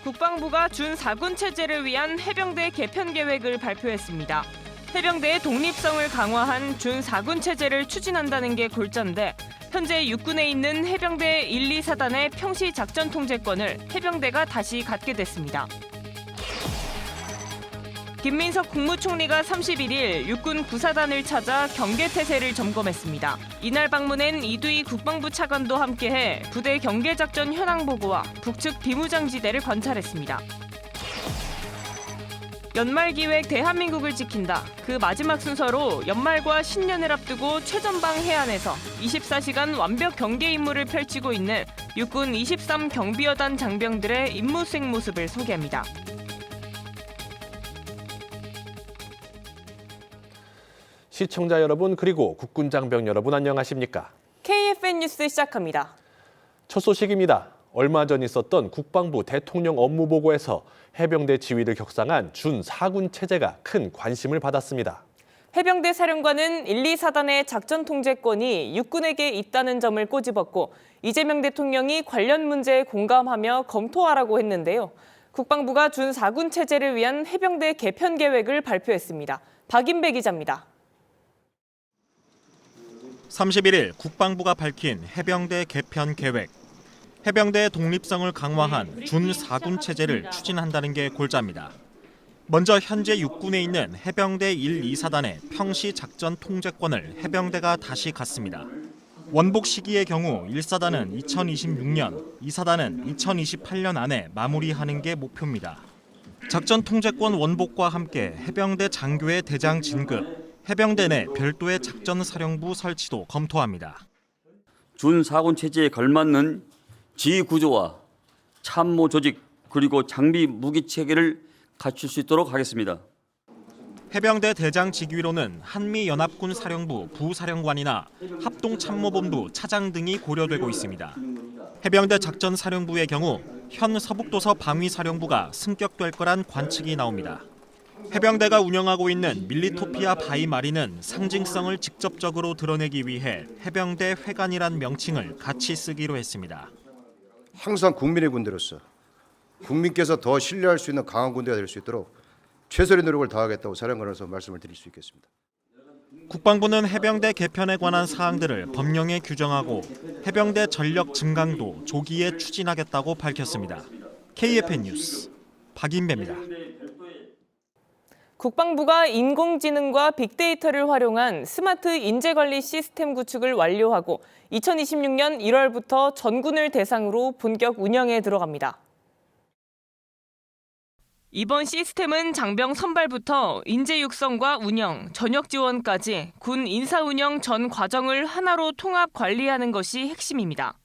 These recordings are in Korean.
국방부가 준4군 체제를 위한 해병대 개편 계획을 발표했습니다. 해병대의 독립성을 강화한 준4군 체제를 추진한다는 게 골자인데 현재 육군에 있는 해병대 1, 2사단의 평시 작전 통제권을 해병대가 다시 갖게 됐습니다. 김민석 국무총리가 31일 육군 9사단을 찾아 경계태세를 점검했습니다. 이날 방문엔 이두희 국방부 차관도 함께해 부대 경계작전 현황 보고와 북측 비무장지대를 관찰했습니다. 연말기획 대한민국을 지킨다. 그 마지막 순서로 연말과 신년을 앞두고 최전방 해안에서 24시간 완벽 경계 임무를 펼치고 있는 육군 23 경비여단 장병들의 임무 수행 모습을 소개합니다. 시청자 여러분 그리고 국군 장병 여러분 안녕하십니까? KFN 뉴스 시작합니다. 첫 소식입니다. 얼마 전 있었던 국방부 대통령 업무보고에서 해병대 지휘를 격상한 준4군 체제가 큰 관심을 받았습니다. 해병대 사령관은 1, 2사단의 작전 통제권이 육군에게 있다는 점을 꼬집었고 이재명 대통령이 관련 문제에 공감하며 검토하라고 했는데요. 국방부가 준4군 체제를 위한 해병대 개편 계획을 발표했습니다. 박인배 기자입니다. 31일 국방부가 밝힌 해병대 개편 계획. 해병대의 독립성을 강화한 준4군 체제를 추진한다는 게 골자입니다. 먼저 현재 육군에 있는 해병대 1, 2사단의 평시 작전 통제권을 해병대가 다시 갖습니다. 원복 시기의 경우 1사단은 2026년, 2사단은 2028년 안에 마무리하는 게 목표입니다. 작전 통제권 원복과 함께 해병대 장교의 대장 진급, 해병대 내 별도의 작전사령부 설치도 검토합니다. 준4군 체제에 걸맞는 지휘 구조와 참모 조직 그리고 장비 무기 체계를 갖출 수 있도록 하겠습니다. 해병대 대장 직위로는 한미연합군 사령부 부사령관이나 합동참모본부 차장 등이 고려되고 있습니다. 해병대 작전사령부의 경우 현 서북도서 방위사령부가 승격될 거란 관측이 나옵니다. 해병대가 운영하고 있는 밀리토피아 바이마린은 상징성을 직접적으로 드러내기 위해 해병대 회관이란 명칭을 같이 쓰기로 했습니다. 항상 국민의 군대로서 국민께서 더 신뢰할 수 있는 강한 군대가 될 수 있도록 최선의 노력을 다하겠다고 사령관으로서 말씀을 드릴 수 있겠습니다. 국방부는 해병대 개편에 관한 사항들을 법령에 규정하고 해병대 전력 증강도 조기에 추진하겠다고 밝혔습니다. KFN 뉴스 박인배입니다. 국방부가 인공지능과 빅데이터를 활용한 스마트 인재관리 시스템 구축을 완료하고 2026년 1월부터 전군을 대상으로 본격 운영에 들어갑니다. 이번 시스템은 장병 선발부터 인재 육성과 운영, 전역 지원까지 군 인사 운영 전 과정을 하나로 통합 관리하는 것이 핵심입니다.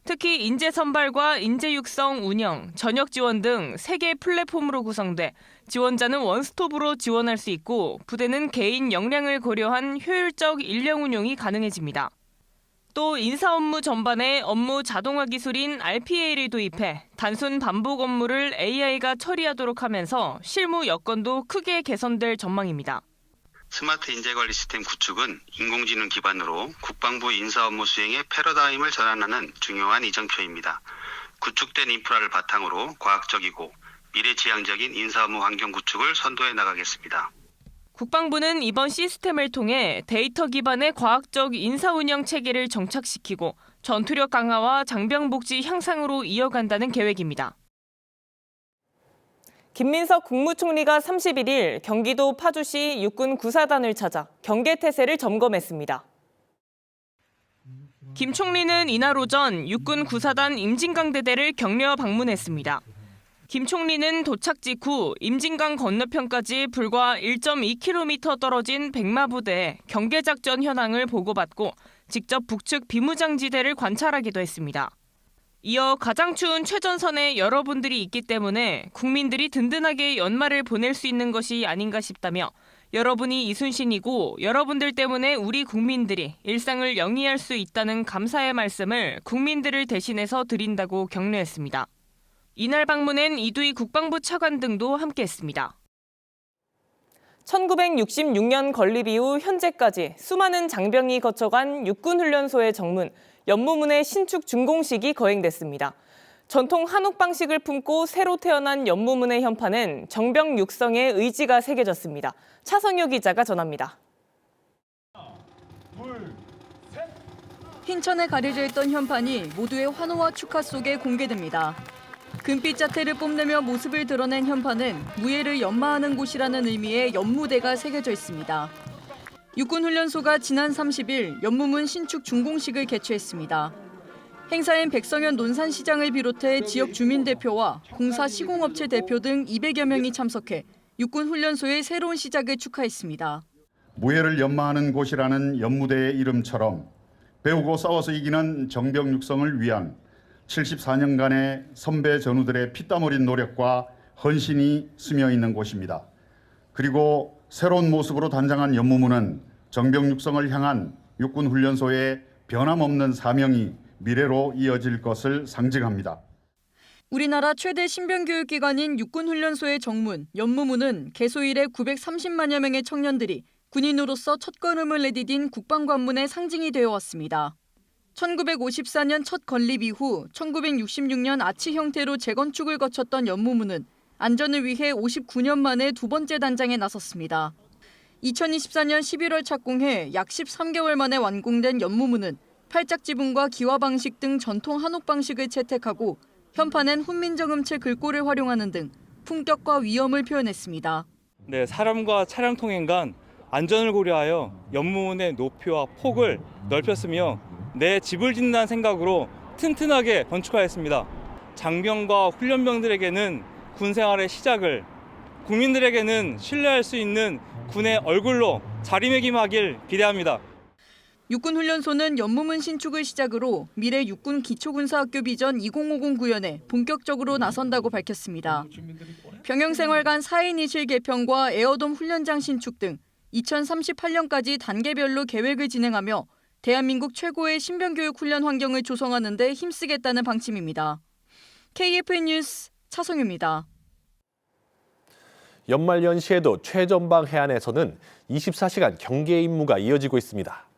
특히 인재 선발과 인재 육성, 운영, 전역 지원 등 3개 플랫폼으로 구성돼 지원자는 원스톱으로 지원할 수 있고 부대는 개인 역량을 고려한 효율적 인력 운용이 가능해집니다. 또 인사 업무 전반에 업무 자동화 기술인 RPA를 도입해 단순 반복 업무를 AI가 처리하도록 하면서 실무 여건도 크게 개선될 전망입니다. 스마트 인재관리 시스템 구축은 인공지능 기반으로 국방부 인사 업무 수행의 패러다임을 전환하는 중요한 이정표입니다. 구축된 인프라를 바탕으로 과학적이고 미래지향적인 인사 업무 환경 구축을 선도해 나가겠습니다. 국방부는 이번 시스템을 통해 데이터 기반의 과학적 인사 운영 체계를 정착시키고 전투력 강화와 장병 복지 향상으로 이어간다는 계획입니다. 김민석 국무총리가 31일 경기도 파주시 육군 9사단을 찾아 경계태세를 점검했습니다. 김 총리는 이날 오전 육군 9사단 임진강대대를 격려 방문했습니다. 김 총리는 도착 직후 임진강 건너편까지 불과 1.2km 떨어진 백마부대의 경계작전 현황을 보고받고 직접 북측 비무장지대를 관찰하기도 했습니다. 이어 가장 추운 최전선에 여러분들이 있기 때문에 국민들이 든든하게 연말을 보낼 수 있는 것이 아닌가 싶다며 여러분이 이순신이고 여러분들 때문에 우리 국민들이 일상을 영위할 수 있다는 감사의 말씀을 국민들을 대신해서 드린다고 격려했습니다. 이날 방문엔 이두희 국방부 차관 등도 함께했습니다. 1966년 건립 이후 현재까지 수많은 장병이 거쳐간 육군훈련소의 정문, 연무문의 신축 준공식이 거행됐습니다. 전통 한옥 방식을 품고 새로 태어난 연무문의 현판은 정병 육성의 의지가 새겨졌습니다. 차성유 기자가 전합니다. 흰천에 가려져 있던 현판이 모두의 환호와 축하 속에 공개됩니다. 금빛 자태를 뽐내며 모습을 드러낸 현판은 무예를 연마하는 곳이라는 의미의 연무대가 새겨져 있습니다. 육군훈련소가 지난 30일 연무문 신축 준공식을 개최했습니다. 행사엔 백성현 논산시장을 비롯해 지역 주민 대표와 공사 시공업체 대표 등 200여 명이 참석해 육군훈련소의 새로운 시작을 축하했습니다. 무예를 연마하는 곳이라는 연무대의 이름처럼 배우고 싸워서 이기는 정병 육성을 위한 74년간의 선배 전우들의 피땀 어린 노력과 헌신이 스며 있는 곳입니다. 그리고 새로운 모습으로 단장한 연무문은 정병 육성을 향한 육군훈련소의 변함없는 사명이 미래로 이어질 것을 상징합니다. 우리나라 최대 신병교육기관인 육군훈련소의 정문, 연무문은 개소 이래 930만여 명의 청년들이 군인으로서 첫걸음을 내디딘 국방관문의 상징이 되어 왔습니다. 1954년 첫 건립 이후 1966년 아치 형태로 재건축을 거쳤던 연무문은 안전을 위해 59년 만에 두 번째 단장에 나섰습니다. 2024년 11월 착공해 약 13개월 만에 완공된 연무문은 팔짝 지붕과 기와 방식 등 전통 한옥 방식을 채택하고 현판엔 훈민정음체 글꼴을 활용하는 등 품격과 위엄을 표현했습니다. 네, 사람과 차량 통행 간 안전을 고려하여 연무문의 높이와 폭을 넓혔으며 내 집을 짓는다는 생각으로 튼튼하게 건축하였습니다. 장병과 훈련병들에게는 군 생활의 시작을, 국민들에게는 신뢰할 수 있는 군의 얼굴로 자리매김하길 기대합니다. 육군훈련소는 연무문 신축을 시작으로 미래 육군 기초군사학교 비전 2050 구현에 본격적으로 나선다고 밝혔습니다. 병영생활관 4인 이실 개편과 에어돔 훈련장 신축 등 2038년까지 단계별로 계획을 진행하며 대한민국 최고의 신병교육 훈련 환경을 조성하는 데 힘쓰겠다는 방침입니다. KFN 뉴스 차성유입니다. 연말 연시에도 최전방 해안에서는 24시간 경계 임무가 이어지고 있습니다.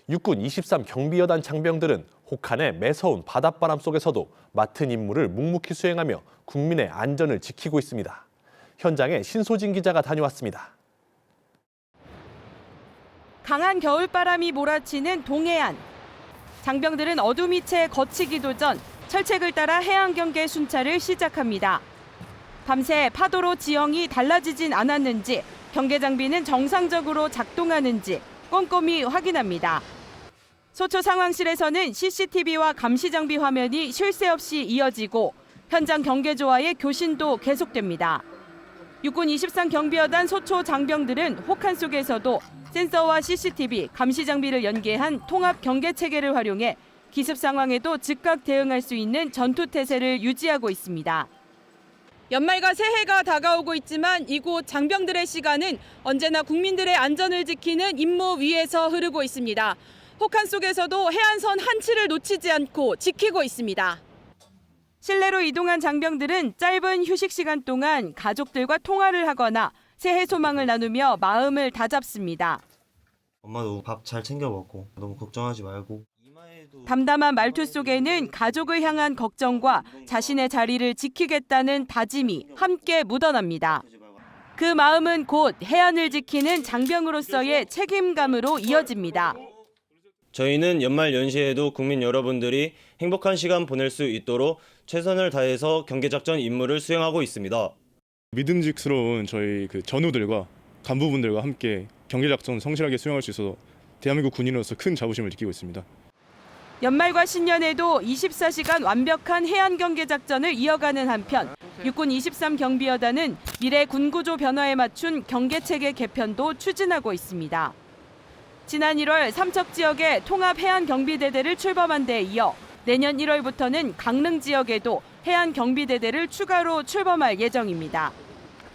육군 23 경비여단 장병들은 혹한의 매서운 바닷바람 속에서도 맡은 임무를 묵묵히 수행하며 국민의 안전을 지키고 있습니다. 현장에 신소진 기자가 다녀왔습니다. 강한 겨울바람이 몰아치는 동해안. 장병들은 어둠이 채 거치기도 전 철책을 따라 해안 경계 순찰을 시작합니다. 밤새 파도로 지형이 달라지진 않았는지, 경계 장비는 정상적으로 작동하는지 꼼꼼히 확인합니다. 소초 상황실에서는 CCTV와 감시 장비 화면이 쉴 새 없이 이어지고 현장 경계조와의 교신도 계속됩니다. 육군 23 경비여단 소초 장병들은 혹한 속에서도 센서와 CCTV, 감시 장비를 연계한 통합 경계 체계를 활용해 기습 상황에도 즉각 대응할 수 있는 전투 태세를 유지하고 있습니다. 연말과 새해가 다가오고 있지만 이곳 장병들의 시간은 언제나 국민들의 안전을 지키는 임무 위에서 흐르고 있습니다. 혹한 속에서도 해안선 한치를 놓치지 않고 지키고 있습니다. 실내로 이동한 장병들은 짧은 휴식 시간 동안 가족들과 통화를 하거나 새해 소망을 나누며 마음을 다잡습니다. 엄마도 밥 잘 챙겨 먹고 너무 걱정하지 말고. 담담한 말투 속에는 가족을 향한 걱정과 자신의 자리를 지키겠다는 다짐이 함께 묻어납니다. 그 마음은 곧 해안을 지키는 장병으로서의 책임감으로 이어집니다. 저희는 연말 연시에도 국민 여러분들이 행복한 시간 보낼 수 있도록 최선을 다해서 경계작전 임무를 수행하고 있습니다. 믿음직스러운 저희 전우들과 간부분들과 함께 경계작전 성실하게 수행할 수 있어서 대한민국 군인으로서 큰 자부심을 느끼고 있습니다. 연말과 신년에도 24시간 완벽한 해안 경계 작전을 이어가는 한편 육군 23 경비여단은 미래 군구조 변화에 맞춘 경계 체계 개편도 추진하고 있습니다. 지난 1월 삼척 지역에 통합 해안 경비대대를 출범한 데 이어 내년 1월부터는 강릉 지역에도 해안 경비대대를 추가로 출범할 예정입니다.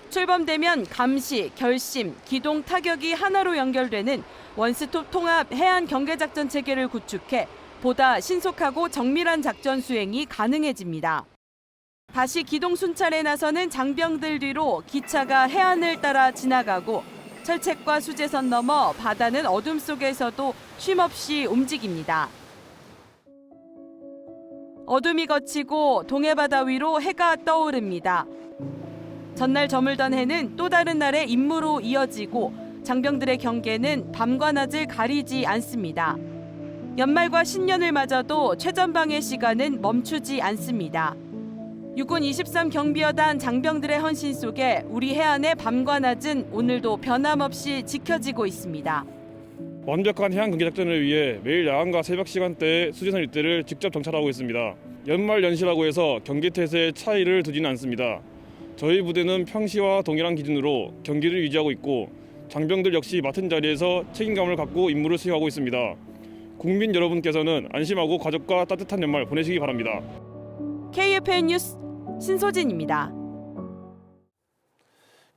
출범되면 감시, 결심, 기동, 타격이 하나로 연결되는 원스톱 통합 해안 경계작전 체계를 구축해 보다 신속하고 정밀한 작전 수행이 가능해집니다. 다시 기동 순찰에 나서는 장병들 뒤로 기차가 해안을 따라 지나가고 철책과 수제선 넘어 바다는 어둠 속에서도 쉼없이 움직입니다. 어둠이 걷히고 동해바다 위로 해가 떠오릅니다. 전날 저물던 해는 또 다른 날의 임무로 이어지고 장병들의 경계는 밤과 낮을 가리지 않습니다. 연말과 신년을 맞아도 최전방의 시간은 멈추지 않습니다. 육군 23 경비여단 장병들의 헌신 속에 우리 해안의 밤과 낮은 오늘도 변함없이 지켜지고 있습니다. 완벽한 해안 경계 작전을 위해 매일 야간과 새벽 시간대에 수지선 일대를 직접 정찰하고 있습니다. 연말 연시라고 해서 경계 태세에 차이를 두지는 않습니다. 저희 부대는 평시와 동일한 기준으로 경기를 유지하고 있고 장병들 역시 맡은 자리에서 책임감을 갖고 임무를 수행하고 있습니다. 국민 여러분께서는 안심하고 가족과 따뜻한 연말 보내시기 바랍니다. KFN 뉴스 신소진입니다.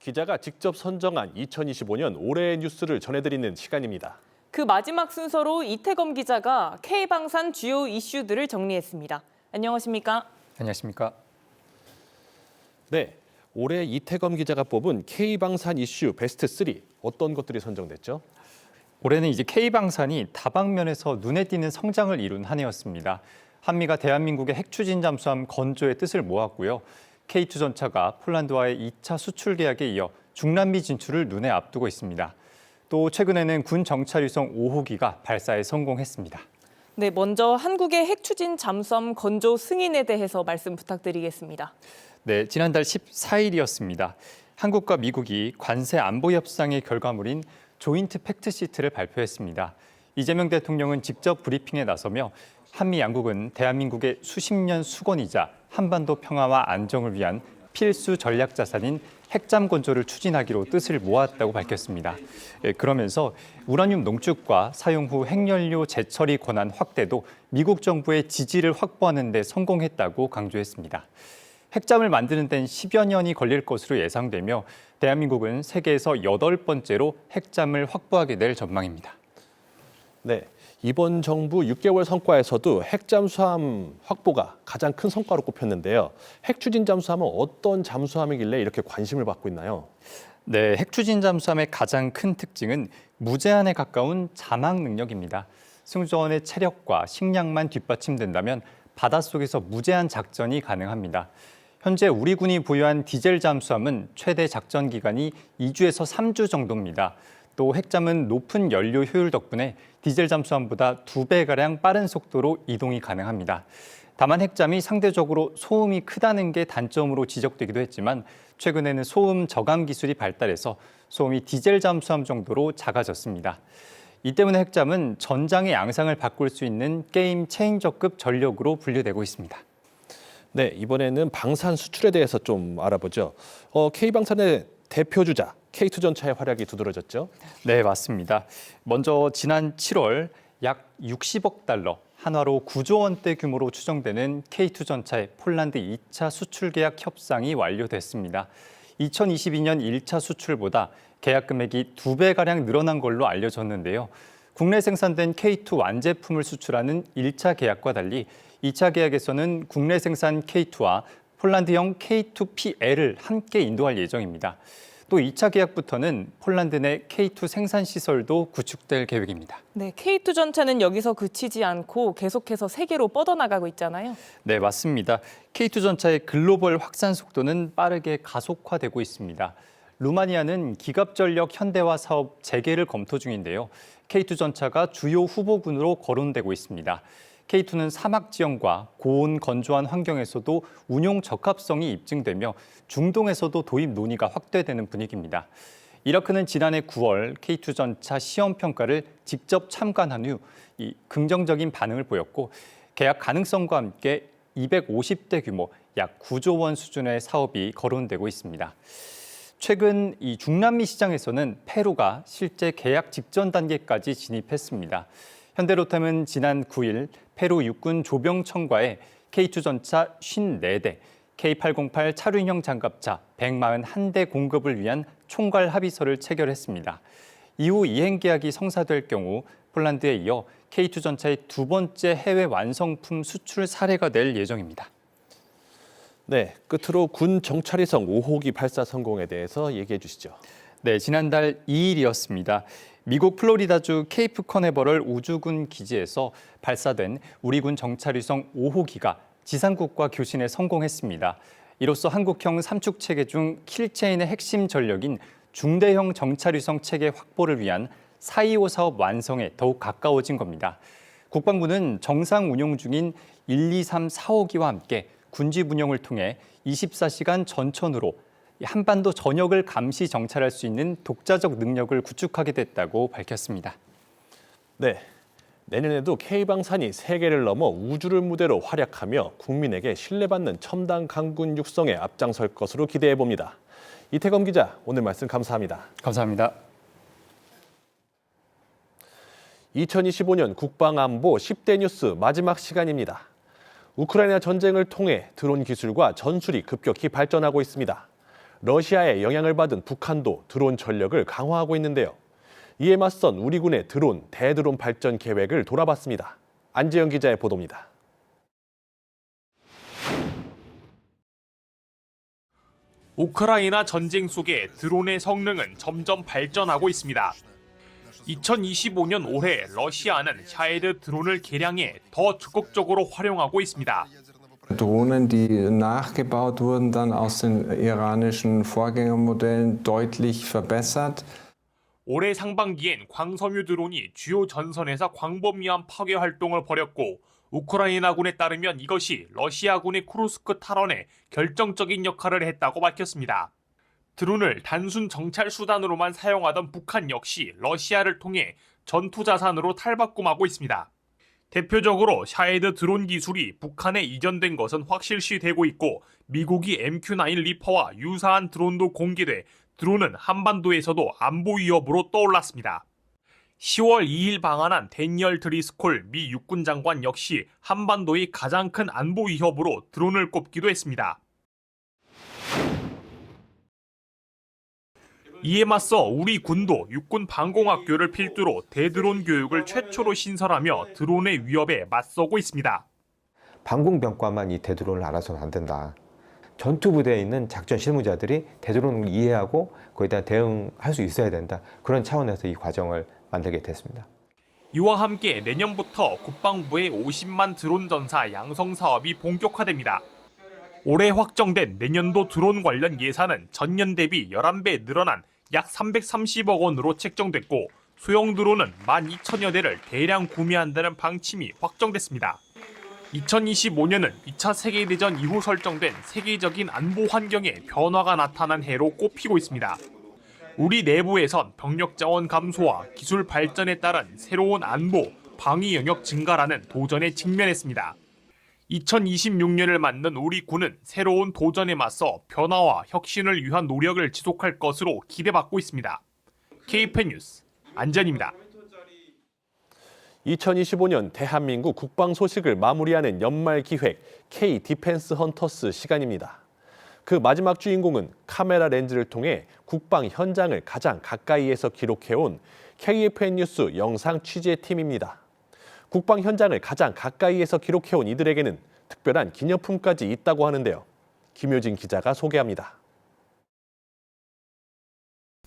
기자가 직접 선정한 2025년 올해의 뉴스를 전해드리는 시간입니다. 그 마지막 순서로 이태검 기자가 K방산 주요 이슈들을 정리했습니다. 안녕하십니까? 안녕하십니까? 네, 올해 이태검 기자가 뽑은 K방산 이슈 베스트 3 어떤 것들이 선정됐죠? 올해는 이제 K방산이 다방면에서 눈에 띄는 성장을 이룬 한 해였습니다. 한미가 대한민국의 핵추진 잠수함 건조의 뜻을 모았고요. K2 전차가 폴란드와의 2차 수출 계약에 이어 중남미 진출을 눈에 앞두고 있습니다. 또 최근에는 군 정찰위성 5호기가 발사에 성공했습니다. 네, 먼저 한국의 핵추진 잠수함 건조 승인에 대해서 말씀 부탁드리겠습니다. 네, 지난달 14일이었습니다. 한국과 미국이 관세 안보 협상의 결과물인 조인트 팩트시트를 발표했습니다. 이재명 대통령은 직접 브리핑에 나서며 한미 양국은 대한민국의 수십 년 수건이자 한반도 평화와 안정을 위한 필수 전략 자산인 핵잠 건조를 추진하기로 뜻을 모았다고 밝혔습니다. 그러면서 우라늄 농축과 사용 후 핵연료 재처리 권한 확대도 미국 정부의 지지를 확보하는 데 성공했다고 강조했습니다. 핵잠을 만드는 데는 10여 년이 걸릴 것으로 예상되며 대한민국은 세계에서 8번째로 핵잠을 확보하게 될 전망입니다. 네, 이번 정부 6개월 성과에서도 핵잠수함 확보가 가장 큰 성과로 꼽혔는데요. 핵추진 잠수함은 어떤 잠수함이길래 이렇게 관심을 받고 있나요? 네, 핵추진 잠수함의 가장 큰 특징은 무제한에 가까운 자막 능력입니다. 승조원의 체력과 식량만 뒷받침된다면 바닷속에서 무제한 작전이 가능합니다. 현재 우리 군이 보유한 디젤 잠수함은 최대 작전 기간이 2주에서 3주 정도입니다. 또 핵잠은 높은 연료 효율 덕분에 디젤 잠수함보다 2배가량 빠른 속도로 이동이 가능합니다. 다만 핵잠이 상대적으로 소음이 크다는 게 단점으로 지적되기도 했지만 최근에는 소음 저감 기술이 발달해서 소음이 디젤 잠수함 정도로 작아졌습니다. 이 때문에 핵잠은 전장의 양상을 바꿀 수 있는 게임 체인저급 전력으로 분류되고 있습니다. 네, 이번에는 방산 수출에 대해서 좀 알아보죠. K방산의 대표 주자 K2 전차의 활약이 두드러졌죠? 네, 맞습니다. 먼저 지난 7월 약 60억 달러, 한화로 9조 원대 규모로 추정되는 K2 전차의 폴란드 2차 수출 계약 협상이 완료됐습니다. 2022년 1차 수출보다 계약 금액이 2배가량 늘어난 걸로 알려졌는데요. 국내 생산된 K2 완제품을 수출하는 1차 계약과 달리 2차 계약에서는 국내 생산 K2와 폴란드형 K2PL을 함께 인도할 예정입니다. 또 2차 계약부터는 폴란드 내 K2 생산 시설도 구축될 계획입니다. 네, K2 전차는 여기서 그치지 않고 계속해서 세계로 뻗어나가고 있잖아요. 네, 맞습니다. K2 전차의 글로벌 확산 속도는 빠르게 가속화되고 있습니다. 루마니아는 기갑전력 현대화 사업 재개를 검토 중인데요. K2 전차가 주요 후보군으로 거론되고 있습니다. K2는 사막 지형과 고온 건조한 환경에서도 운용 적합성이 입증되며 중동에서도 도입 논의가 확대되는 분위기입니다. 이라크는 지난해 9월 K2 전차 시험 평가를 직접 참관한 후 긍정적인 반응을 보였고 계약 가능성과 함께 250대 규모 약 9조 원 수준의 사업이 거론되고 있습니다. 최근 이 중남미 시장에서는 페루가 실제 계약 직전 단계까지 진입했습니다. 현대로템은 지난 9일 페루 육군 조병청과의 K2 전차 54대, K808 차륜형 장갑차 141대 공급을 위한 총괄 합의서를 체결했습니다. 이후 이행 계약이 성사될 경우 폴란드에 이어 K2 전차의 두 번째 해외 완성품 수출 사례가 될 예정입니다. 네, 끝으로 군 정찰위성 5호기 발사 성공에 대해서 얘기해 주시죠. 네, 지난달 2일이었습니다. 미국 플로리다주 케이프 커네버럴 우주군 기지에서 발사된 우리 군 정찰위성 5호기가 지상국과 교신에 성공했습니다. 이로써 한국형 삼축 체계 중 킬체인의 핵심 전력인 중대형 정찰위성 체계 확보를 위한 425 사업 완성에 더욱 가까워진 겁니다. 국방부는 정상 운용 중인 123 4호기와 함께 군지 분용을 통해 24시간 전천후로 한반도 전역을 감시 정찰할 수 있는 독자적 능력을 구축하게 됐다고 밝혔습니다. 네, 내년에도 K방산이 세계를 넘어 우주를 무대로 활약하며 국민에게 신뢰받는 첨단 강군 육성에 앞장설 것으로 기대해 봅니다. 이태검 기자, 오늘 말씀 감사합니다. 감사합니다. 2025년 국방안보 10대 뉴스 마지막 시간입니다. 우크라이나 전쟁을 통해 드론 기술과 전술이 급격히 발전하고 있습니다. 러시아의 영향을 받은 북한도 드론 전력을 강화하고 있는데요. 이에 맞선 우리 군의 대드론 발전 계획을 돌아봤습니다. 안재영 기자의 보도입니다. 우크라이나 전쟁 속에 드론의 성능은 점점 발전하고 있습니다. 2025년 올해 러시아는 샤헤드 드론을 개량해 더 적극적으로 활용하고 있습니다. Drohnen, die nachgebaut wurden, dann aus den iranischen Vorgängermodellen deutlich verbessert. 올해 상반기엔 광섬유 드론이 주요 전선에서 광범위한 파괴 활동을 벌였고 우크라이나군에 따르면 이것이 러시아군의 쿠르스크 탈환에 결정적인 역할을 했다고 밝혔습니다. 드론을 단순 정찰 수단으로만 사용하던 북한 역시 러시아를 통해 전투 자산으로 탈바꿈하고 있습니다. 대표적으로 샤헤드 드론 기술이 북한에 이전된 것은 확실시되고 있고 미국이 MQ-9 리퍼와 유사한 드론도 공개돼 드론은 한반도에서도 안보 위협으로 떠올랐습니다. 10월 2일 방한한 데니얼 드리스콜 미 육군 장관 역시 한반도의 가장 큰 안보 위협으로 드론을 꼽기도 했습니다. 이에 맞서 우리 군도 육군 방공학교를 필두로 대드론 교육을 최초로 신설하며 드론의 위협에 맞서고 있습니다. 방공병과만 이 대드론을 알아서는 안 된다. 전투부대에 있는 작전 실무자들이 대드론을 이해하고 거기에 대한 대응할 수 있어야 된다. 그런 차원에서 이 과정을 만들게 됐습니다. 이와 함께 내년부터 국방부의 50만 드론 전사 양성 사업이 본격화됩니다. 올해 확정된 내년도 드론 관련 예산은 전년 대비 11배 늘어난 약 330억 원으로 책정됐고 소형 드론은 12,000여 대를 대량 구매한다는 방침이 확정됐습니다. 2025년은 2차 세계대전 이후 설정된 세계적인 안보 환경에 변화가 나타난 해로 꼽히고 있습니다. 우리 내부에선 병력 자원 감소와 기술 발전에 따른 새로운 안보, 방위 영역 증가라는 도전에 직면했습니다. 2026년을 맞는 우리 군은 새로운 도전에 맞서 변화와 혁신을 위한 노력을 지속할 것으로 기대받고 있습니다. KPN 뉴스 안전입니다. 2025년 대한민국 국방 소식을 마무리하는 연말 기획 K 디펜스 헌터스 시간입니다. 그 마지막 주인공은 카메라 렌즈를 통해 국방 현장을 가장 가까이에서 기록해온 KFN 뉴스 영상 취재팀입니다. 국방 현장을 가장 가까이에서 기록해온 이들에게는 특별한 기념품까지 있다고 하는데요. 김효진 기자가 소개합니다.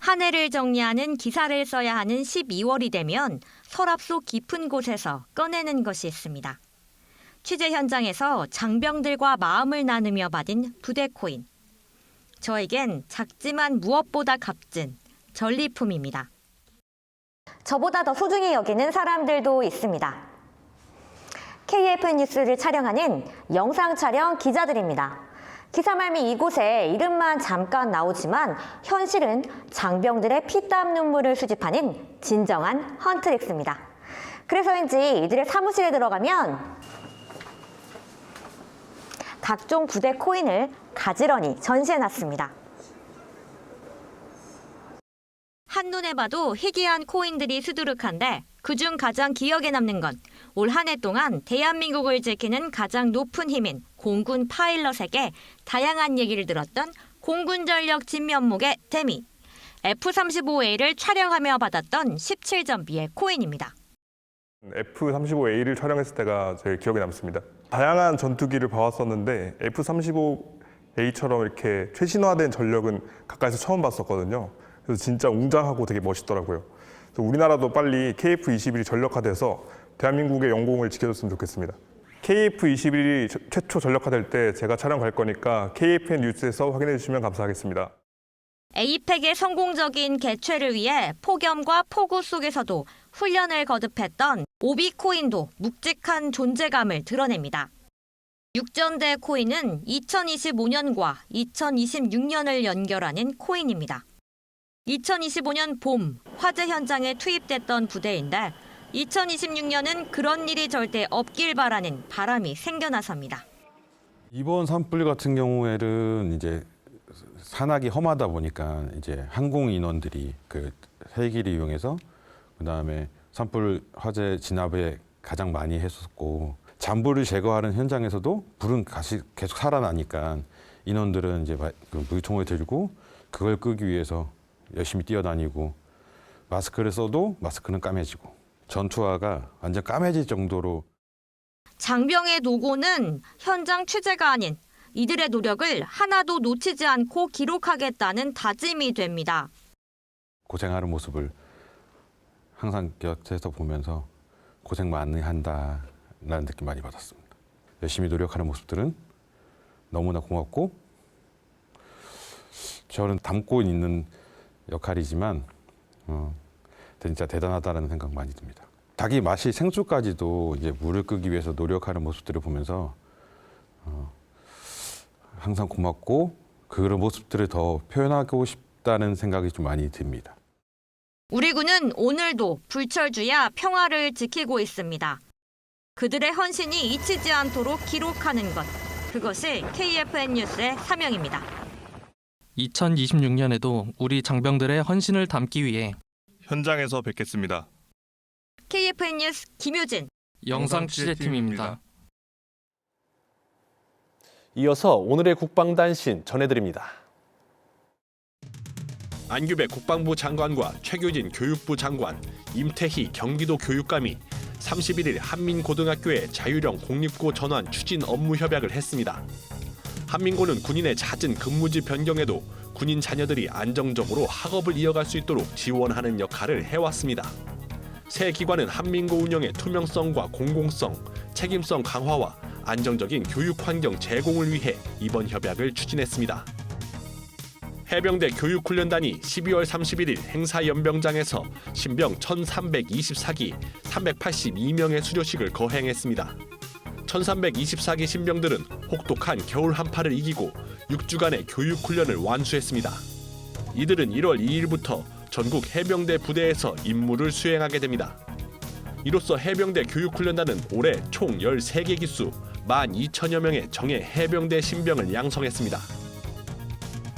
한 해를 정리하는 기사를 써야 하는 12월이 되면 서랍 속 깊은 곳에서 꺼내는 것이 있습니다. 취재 현장에서 장병들과 마음을 나누며 받은 부대 코인. 저에겐 작지만 무엇보다 값진 전리품입니다. 저보다 더 소중히 여기는 사람들도 있습니다. KFN 뉴스를 촬영하는 영상 촬영 기자들입니다. 기사말미 이곳에 이름만 잠깐 나오지만 현실은 장병들의 피땀 눈물을 수집하는 진정한 헌트릭스입니다. 그래서인지 이들의 사무실에 들어가면 각종 부대 코인을 가지런히 전시해놨습니다. 한눈에 봐도 희귀한 코인들이 수두룩한데 그중 가장 기억에 남는 건 올 한 해 동안 대한민국을 지키는 가장 높은 힘인 공군 파일럿에게 다양한 얘기를 들었던 공군 전력 진면목의 대미 F-35A를 촬영하며 받았던 17점비의 코인입니다. F-35A를 촬영했을 때가 제일 기억에 남습니다. 다양한 전투기를 봐왔었는데 F-35A처럼 이렇게 최신화된 전력은 가까이서 처음 봤었거든요. 그래서 진짜 웅장하고 되게 멋있더라고요. 그래서 우리나라도 빨리 KF-21이 전력화돼서 대한민국의 영공을 지켜줬으면 좋겠습니다. KF21이 최초 전력화될 때 제가 촬영 갈 거니까 KFN 뉴스에서 확인해 주시면 감사하겠습니다. 에이펙의 성공적인 개최를 위해 폭염과 폭우 속에서도 훈련을 거듭했던 오비 코인도 묵직한 존재감을 드러냅니다. 육전대 코인은 2025년과 2026년을 연결하는 코인입니다. 2025년 봄 화재 현장에 투입됐던 부대인데 2026년은 그런 일이 절대 없길 바라는 바람이 생겨나서입니다. 이번 산불 같은 경우에는 이제 산악이 험하다 보니까 이제 항공 인원들이 그 헬기를 이용해서 그다음에 산불 화재 진압에 가장 많이 했었고 잔불을 제거하는 현장에서도 불은 계속 살아나니까 인원들은 이제 물총을 들고 그걸 끄기 위해서 열심히 뛰어다니고 마스크를 써도 마스크는 까매지고 전투화가 완전 까매질 정도로 장병의 노고는 현장 취재가 아닌 이들의 노력을 하나도 놓치지 않고 기록하겠다는 다짐이 됩니다. 고생하는 모습을 항상 곁에서 보면서 고생 많이 한다라는 느낌 많이 받았습니다. 열심히 노력하는 모습들은 너무나 고맙고 저는 담고 있는 역할이지만 진짜 대단하다는 생각 많이 듭니다. 닭이 마실 생수까지도 이제 물을 끄기 위해서 노력하는 모습들을 보면서 항상 고맙고 그런 모습들을 더 표현하고 싶다는 생각이 좀 많이 듭니다. 우리 군은 오늘도 불철주야 평화를 지키고 있습니다. 그들의 헌신이 잊히지 않도록 기록하는 것, 그것이 KFN 뉴스의 사명입니다. 2026년에도 우리 장병들의 헌신을 담기 위해 현장에서 뵙겠습니다. KFN 뉴스 김효진 영상취재팀입니다. 이어서 오늘의 국방단신 전해드립니다. 안규백 국방부 장관과 최규진 교육부 장관, 임태희 경기도 교육감이 31일 한민고등학교의 자율형 공립고 전환 추진 업무 협약을 했습니다. 한민고는 군인의 잦은 근무지 변경에도 군인 자녀들이 안정적으로 학업을 이어갈 수 있도록 지원하는 역할을 해왔습니다. 새 기관은 한민고 운영의 투명성과 공공성, 책임성 강화와 안정적인 교육 환경 제공을 위해 이번 협약을 추진했습니다. 해병대 교육훈련단이 12월 31일 행사연병장에서 신병 1324기 382명의 수료식을 거행했습니다. 1324기 신병들은 혹독한 겨울 한파를 이기고 6주간의 교육훈련을 완수했습니다. 이들은 1월 2일부터 전국 해병대 부대에서 임무를 수행하게 됩니다. 이로써 해병대 교육훈련단은 올해 총 13개 기수 12,000여 명의 정예 해병대 신병을 양성했습니다.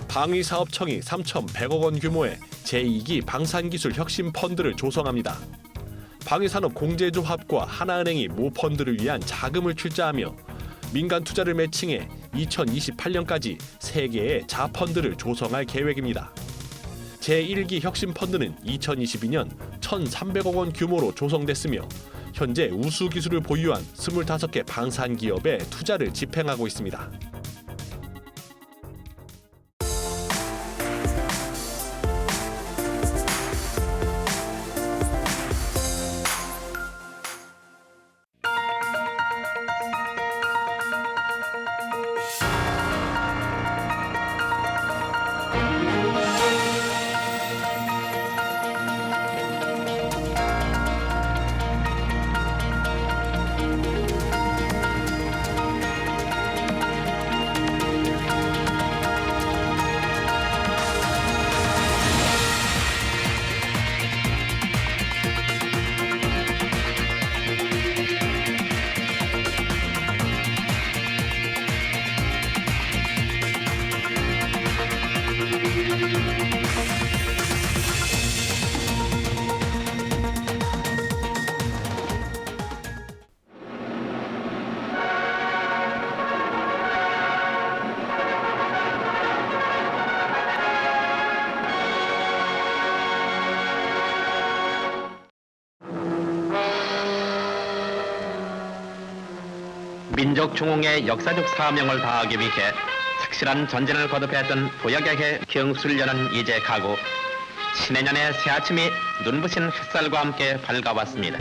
방위사업청이 3,100억 원 규모의 제2기 방산기술 혁신 펀드를 조성합니다. 방위산업 공제조합과 하나은행이 모 펀드를 위한 자금을 출자하며 민간 투자를 매칭해 2028년까지 3개의 자펀드를 조성할 계획입니다. 제1기 혁신펀드는 2022년 1,300억 원 규모로 조성됐으며 현재 우수 기술을 보유한 25개 방산기업에 투자를 집행하고 있습니다. 민족 중흥의 역사적 사명을 다하기 위해 착실한 전진을 거듭했던 부역의 경술련은 이제 가고 신해년의 새 아침이 눈부신 햇살과 함께 밝아왔습니다.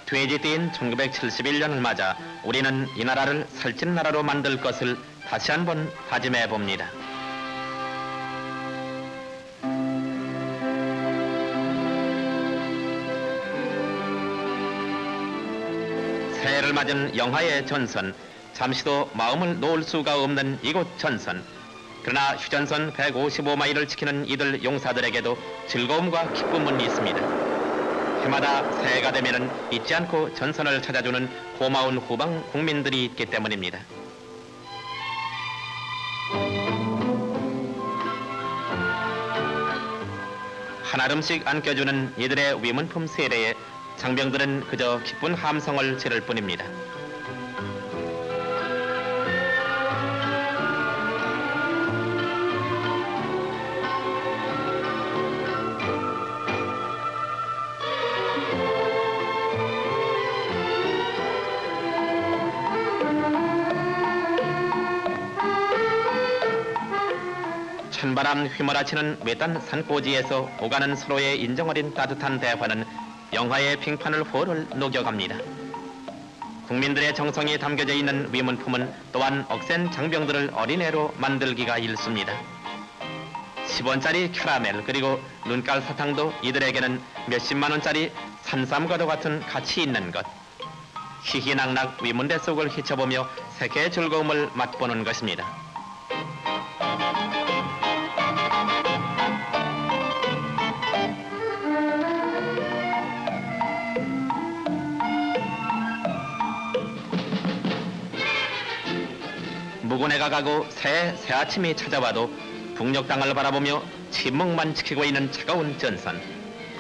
돼지띠인 1971년을 맞아 우리는 이 나라를 살찐 나라로 만들 것을 다시 한번 다짐해 봅니다. 새해를 맞은 영화의 전선, 잠시도 마음을 놓을 수가 없는 이곳 전선. 그러나 휴전선 155마일을 지키는 이들 용사들에게도 즐거움과 기쁨은 있습니다. 해마다 새해가 되면은 잊지 않고 전선을 찾아주는 고마운 후방 국민들이 있기 때문입니다. 한아름씩 안겨주는 이들의 위문품 세례에 장병들은 그저 기쁜 함성을 지를 뿐입니다. 찬바람 휘몰아치는 외딴 산고지에서 오가는 서로의 인정어린 따뜻한 대화는 영화의 빙판을 홀을 녹여갑니다. 국민들의 정성이 담겨져 있는 위문품은 또한 억센 장병들을 어린애로 만들기가 일쑤입니다. 10원짜리 캐러멜 그리고 눈깔 사탕도 이들에게는 몇십만 원짜리 산삼과도 같은 가치 있는 것. 희희낙낙 위문대 속을 헤쳐보며 세계의 즐거움을 맛보는 것입니다. 무군해가 가고 새 아침이 찾아와도 북녘 땅을 바라보며 침묵만 지키고 있는 차가운 전선.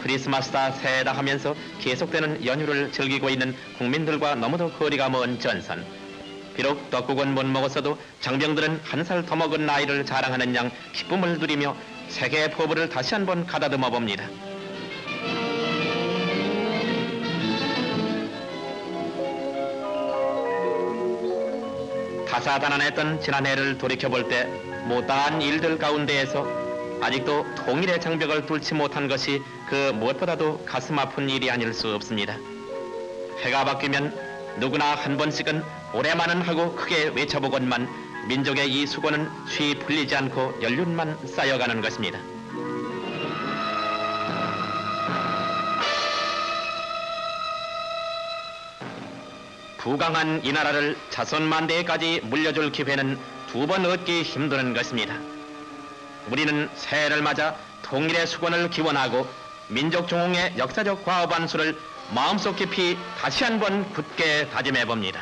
크리스마스다 새해다 하면서 계속되는 연휴를 즐기고 있는 국민들과 너무도 거리가 먼 전선. 비록 떡국은 못 먹었어도 장병들은 한 살 더 먹은 나이를 자랑하는 양 기쁨을 누리며 세계의 포부를 다시 한번 가다듬어 봅니다. 다사다난했던 지난해를 돌이켜볼 때 못다한 일들 가운데에서 아직도 통일의 장벽을 뚫지 못한 것이 그 무엇보다도 가슴 아픈 일이 아닐 수 없습니다. 해가 바뀌면 누구나 한 번씩은 올해만은 하고 크게 외쳐보건만 민족의 이 수고는 쉬 풀리지 않고 연륜만 쌓여가는 것입니다. 부강한 이 나라를 자손만대까지 물려줄 기회는 두 번 얻기 힘드는 것입니다. 우리는 새해를 맞아 통일의 수건을 기원하고 민족 중흥의 역사적 과업 안수를 마음속 깊이 다시 한번 굳게 다짐해 봅니다.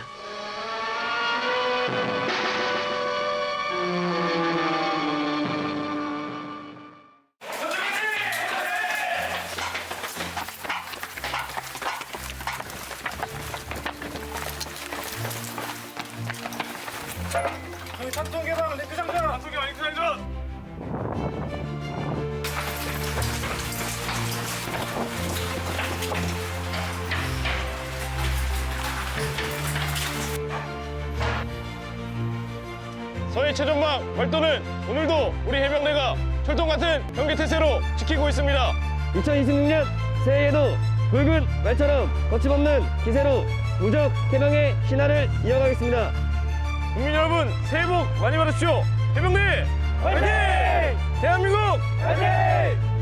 산통계방 링크장전! 산통계방 링크장전! 서해 최전방 활동은 오늘도 우리 해병대가 철통 같은 경계태세로 지키고 있습니다. 2026년 새해에도 붉은 말처럼 거침없는 기세로 무적 해병의 신화를 이어가겠습니다. 국민 여러분 새해 복 많이 받으십시오. 해병대 화이팅! 대한민국 화이팅!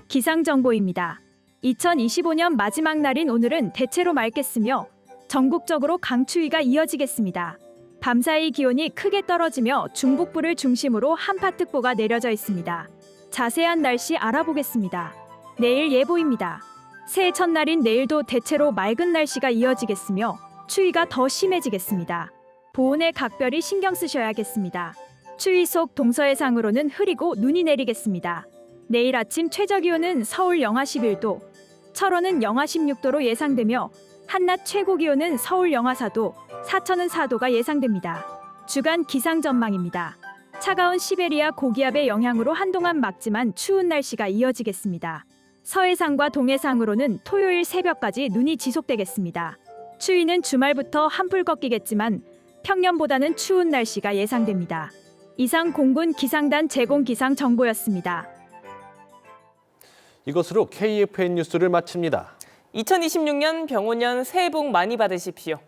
기상정보입니다. 2025년 마지막 날인 오늘은 대체로 맑겠으며 전국적으로 강추위가 이어지겠습니다. 밤사이 기온이 크게 떨어지며 중북부를 중심으로 한파특보가 내려져 있습니다. 자세한 날씨 알아보겠습니다. 내일 예보입니다. 새해 첫날인 내일도 대체로 맑은 날씨가 이어지겠으며 추위가 더 심해지겠습니다. 보온에 각별히 신경 쓰셔야겠습니다. 추위 속 동서해상으로는 흐리고 눈이 내리겠습니다. 내일 아침 최저기온은 서울 영하 11도, 철원은 영하 16도로 예상되며 한낮 최고기온은 서울 영하 4도, 사천은 4도가 예상됩니다. 주간 기상 전망입니다. 차가운 시베리아 고기압의 영향으로 한동안 맑지만 추운 날씨가 이어지겠습니다. 서해상과 동해상으로는 토요일 새벽까지 눈이 지속되겠습니다. 추위는 주말부터 한풀 꺾이겠지만 평년보다는 추운 날씨가 예상됩니다. 이상 공군 기상단 제공 기상 정보였습니다. 이것으로 KFN 뉴스를 마칩니다. 2026년 병오년 새해 복 많이 받으십시오.